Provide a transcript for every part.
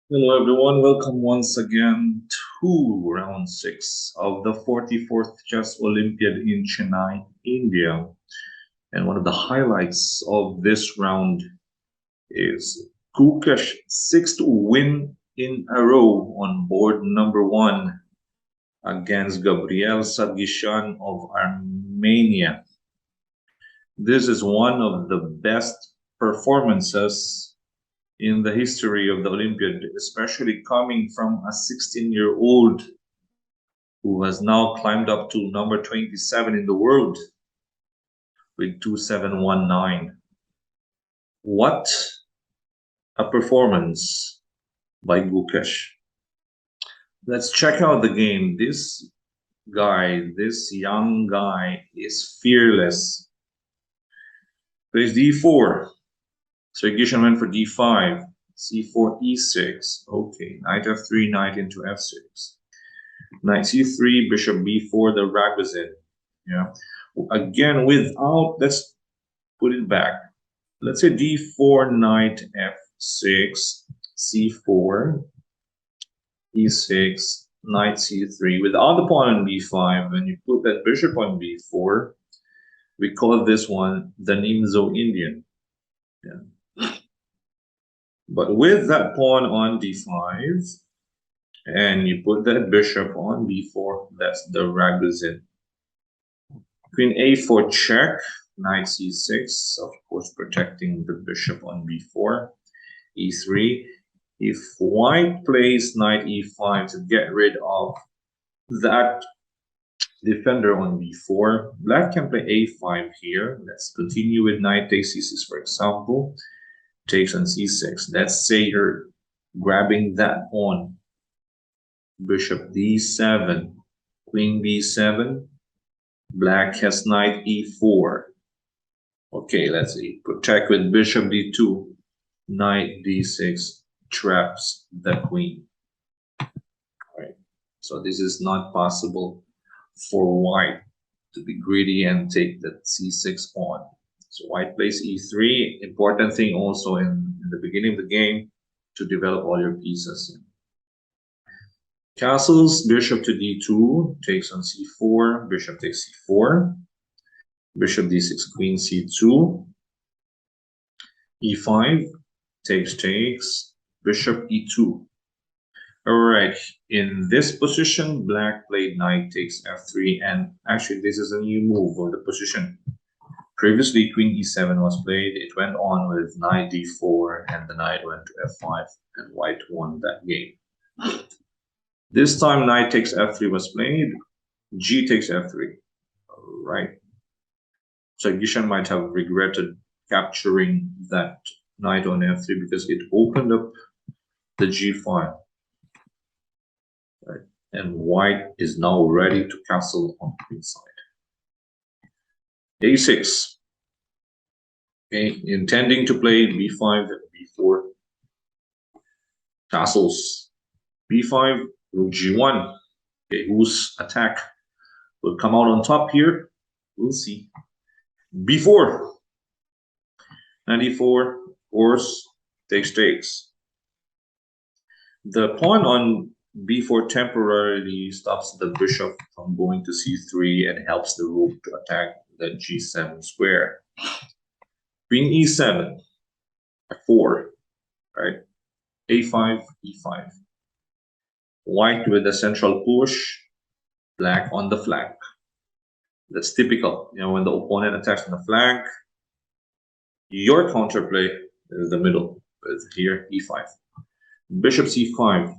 Hello everyone, welcome once again to round 6 of the 44th Chess Olympiad in Chennai, India. And one of the highlights of this round is Gukesh's sixth win in a row on board number 1 against Gabriel Sargisyan of Armenia. This is one of the best performances in the history of the Olympiad, especially coming from a 16-year-old who has now climbed up to number 27 in the world with 2719. What a performance by Gukesh. Let's check out the game. This young guy, is fearless. Plays d4. Sargisyan went for d5. c4, e6. Okay, knight f3, knight into f6. Knight c3, bishop b4, the Ragozin. Yeah. Again, let's put it back. Let's say d4, knight f6, c4, e6, knight c3. Without the pawn on b5, when you put that bishop on b4, we call this one the Nimzo Indian. Yeah. But with that pawn on d5, and you put that bishop on b4, that's the Ragozin. Queen a4 check, knight c6, of course protecting the bishop on b4, e3. If white plays knight e5 to get rid of that defender on b4, black can play a5 here. Let's continue with knight takes c6, for example. Takes on c6. Let's say you're grabbing that pawn. Bishop d7, queen b7. Black has knight e4. Okay, let's see. Protect with bishop d2. Knight d6 traps the queen. Right. So this is not possible for white to be greedy and take the c6 pawn. So white plays e3. Important thing also in the beginning of the game to develop all your pieces. Castles, bishop to d2, takes on c4, bishop takes c4, bishop d6, queen c2, e5, takes, bishop e2. Alright, in this position, black played knight takes f3, and actually this is a new move of the position. Previously, queen e7 was played, it went on with knight d4, and the knight went to f5, and white won that game. This time, knight takes f3 was played, g takes f3. Alright. Sargisyan might have regretted capturing that knight on f3 because it opened up the g file. Right. And white is now ready to castle on queen side. a6. Okay, intending to play b5, b4. Castles. b5, rook g1. Okay, whose attack will come out on top here? We'll see. b4. 94, of course, takes. The pawn on b4 temporarily stops the bishop from going to c3 and helps the rook to attack the g7 square. Queen e7, f4, right? a5, e5. White with the central push, black on the flank. That's typical. You know, when the opponent attacks on the flank, your counterplay is the middle, with here e5. Bishop c5,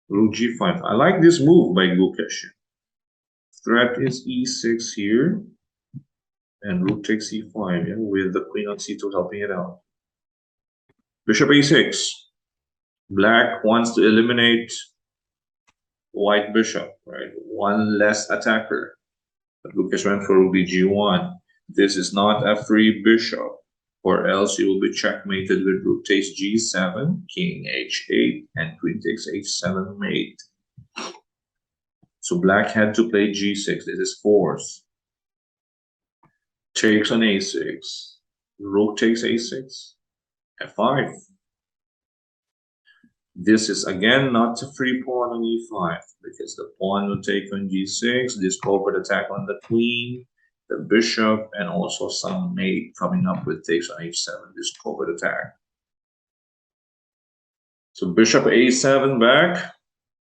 rook g5. I like this move by Gukesh. Threat is e6 here, and rook takes c5, yeah, with the queen on c2 helping it out. Bishop a6. Black wants to eliminate white bishop, right? One less attacker. But Gukesh went for rook g1. This is not a free bishop, or else you will be checkmated with rook takes g7, king h8, and queen takes h7 mate. So black had to play g6. This is force. Takes on a6. Rook takes a6. f5. This is again not a free pawn on e5 because the pawn will take on g6, this covert attack on the queen, the bishop, and also some mate coming up with takes on h7, this covert attack. So bishop a7 back,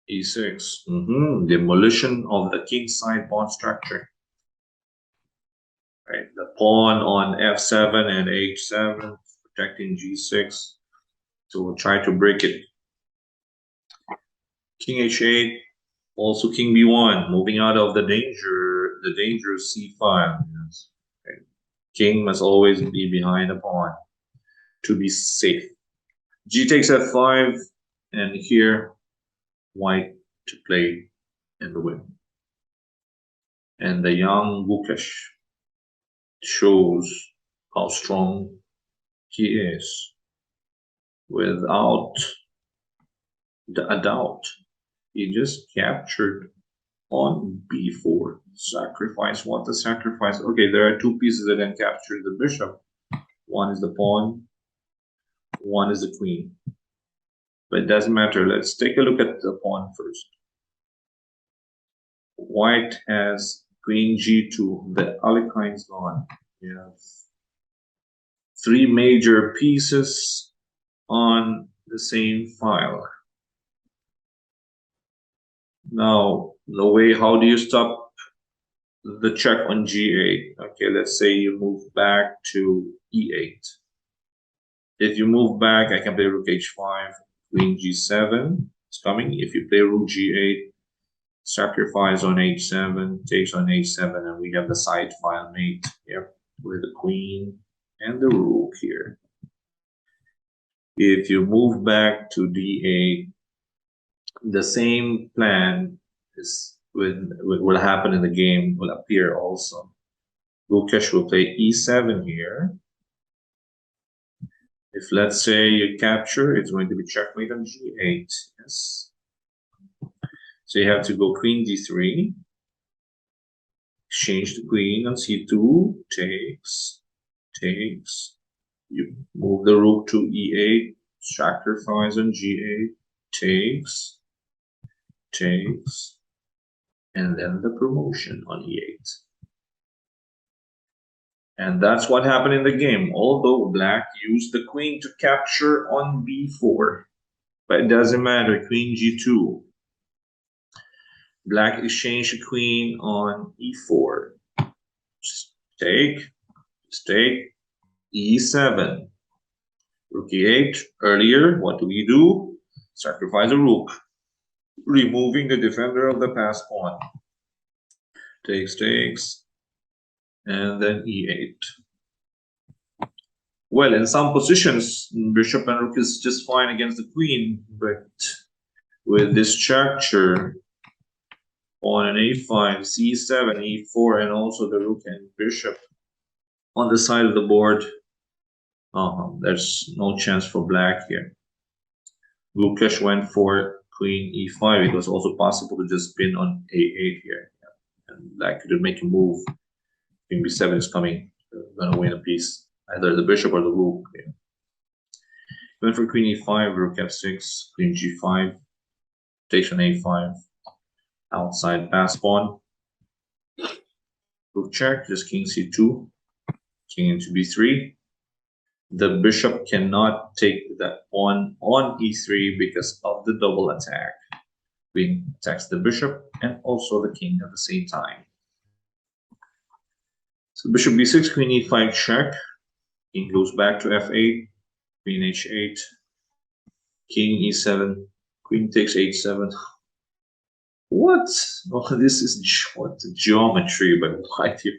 e6, demolition of the king side pawn structure. Right, the pawn on f7 and h7, protecting g6. So we'll try to break it. King h8, also king b1, moving out of the dangerous c5. Yes. Okay. King must always be behind a pawn to be safe. G takes f5, and here white to play in the win. And the young Gukesh shows how strong he is without a doubt. He just captured on b4. Sacrifice. What the sacrifice? Okay, there are two pieces that then capture the bishop. One is the pawn, one is the queen. But it doesn't matter. Let's take a look at the pawn first. White has queen g2. The Alekhine gone. You have three major pieces on the same file. Now, the way, how do you stop the check on g8? Okay, let's say you move back to e8. If you move back, I can play rook h5, queen g7 is coming. If you play rook g8, sacrifice on h7, takes on h7, and we have the side file mate here with the queen and the rook here. If you move back to d8, the same plan will happen in the game, will appear also. Gukesh will play e7 here. If let's say you capture, it's going to be checkmate on g8. Yes. So you have to go queen d3, exchange the queen on c2, takes. You move the rook to e8, sacrifice on g8, takes, and then the promotion on e8. And that's what happened in the game, although black used the queen to capture on b4. But it doesn't matter, queen g2. Black exchanged the queen on e4. Just take, e7. Rook e8. Earlier, what do we do? Sacrifice a rook, removing the defender of the pass pawn. Takes, and then e8. Well, in some positions, bishop and rook is just fine against the queen, but with this structure, on an a5, c7, e4, and also the rook and bishop on the side of the board, there's no chance for black here. Gukesh went for queen e5. It was also possible to just pin on a8 here, and black could make a move. Queen b7 is coming, gonna win a piece, either the bishop or the rook. Yeah. Went for queen e5, rook f6, queen g5, takes on a5, outside pass pawn, rook check, just king c2, king into b3. The bishop cannot take that pawn on e3 because of the double attack. Queen attacks the bishop and also the king at the same time. So bishop b6, queen e5 check, king goes back to f8, queen h8, king e7, queen takes h7. What? Oh, this is geometry, but why do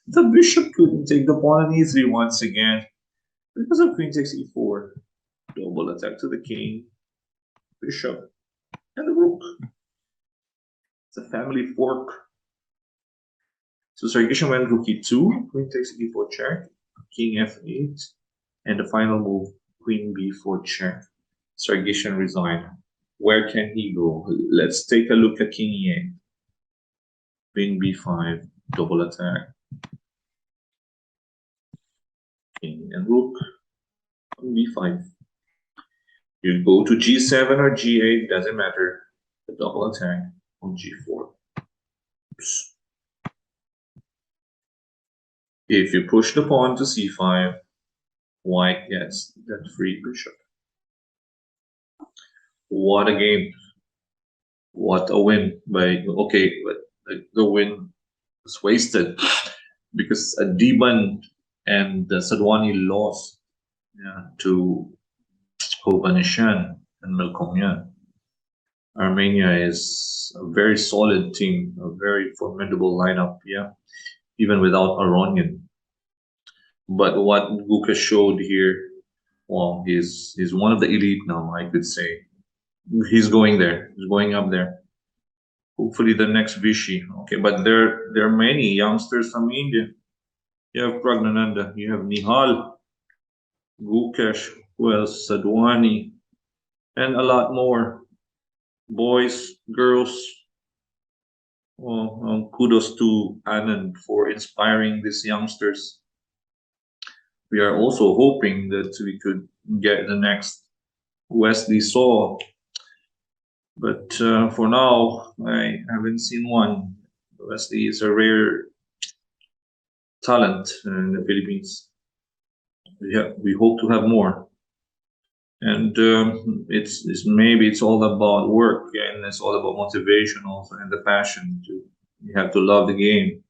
the bishop couldn't take the pawn on e3 once again because of queen takes e4. Double attack to the king, bishop, and the rook. It's a family fork. So Sargishan went rook e2, queen takes e4 check, king f8, and the final move, queen b4 check. Sargishan resigned. Where can he go? Let's take a look at king e8. Queen b5, double attack. King and rook, b5. You go to G7 or G8, doesn't matter. The double attack on G4. Oops. If you push the pawn to C5, white gets that free bishop. What a game. What a win by, okay, but the win was wasted because Adiban and Sadwani lost, yeah, to Hovaneshan and Melkomian. Armenia is a very solid team, a very formidable lineup, yeah, even without Aronian. But what Gukesh showed here, well, he's one of the elite now, I could say. He's going there. He's going up there. Hopefully the next Vichy. Okay, but there are many youngsters from India. You have Pragnananda, you have Nihal, Gukesh, who else? Sadwani, and a lot more. Boys, girls. Well, kudos to Anand for inspiring these youngsters. We are also hoping that we could get the next Wesley Saw, but for now, I haven't seen one. Wesley is a rare talent in the Philippines. We hope to have more. And it's maybe it's all about work, and it's all about motivation also, and the passion. You have to love the game.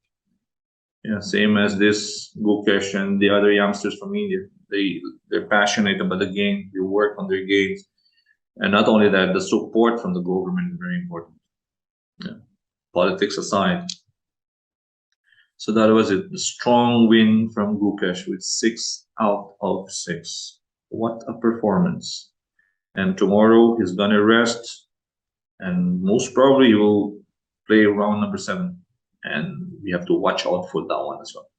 Yeah, same as this Gukesh and the other youngsters from India. They're passionate about the game. They work on their games, and not only that, the support from the government is very important. Yeah. Politics aside. So that was it. A strong win from Gukesh with 6 out of 6. What a performance. And tomorrow he's gonna rest, and most probably he will play round number 7. And we have to watch out for that one as well.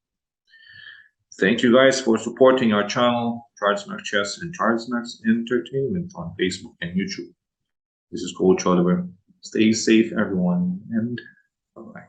Thank you guys for supporting our channel, Charles Max Chess and Charles Max Entertainment on Facebook and YouTube. This is Coach Oliver. Stay safe, everyone, and bye-bye.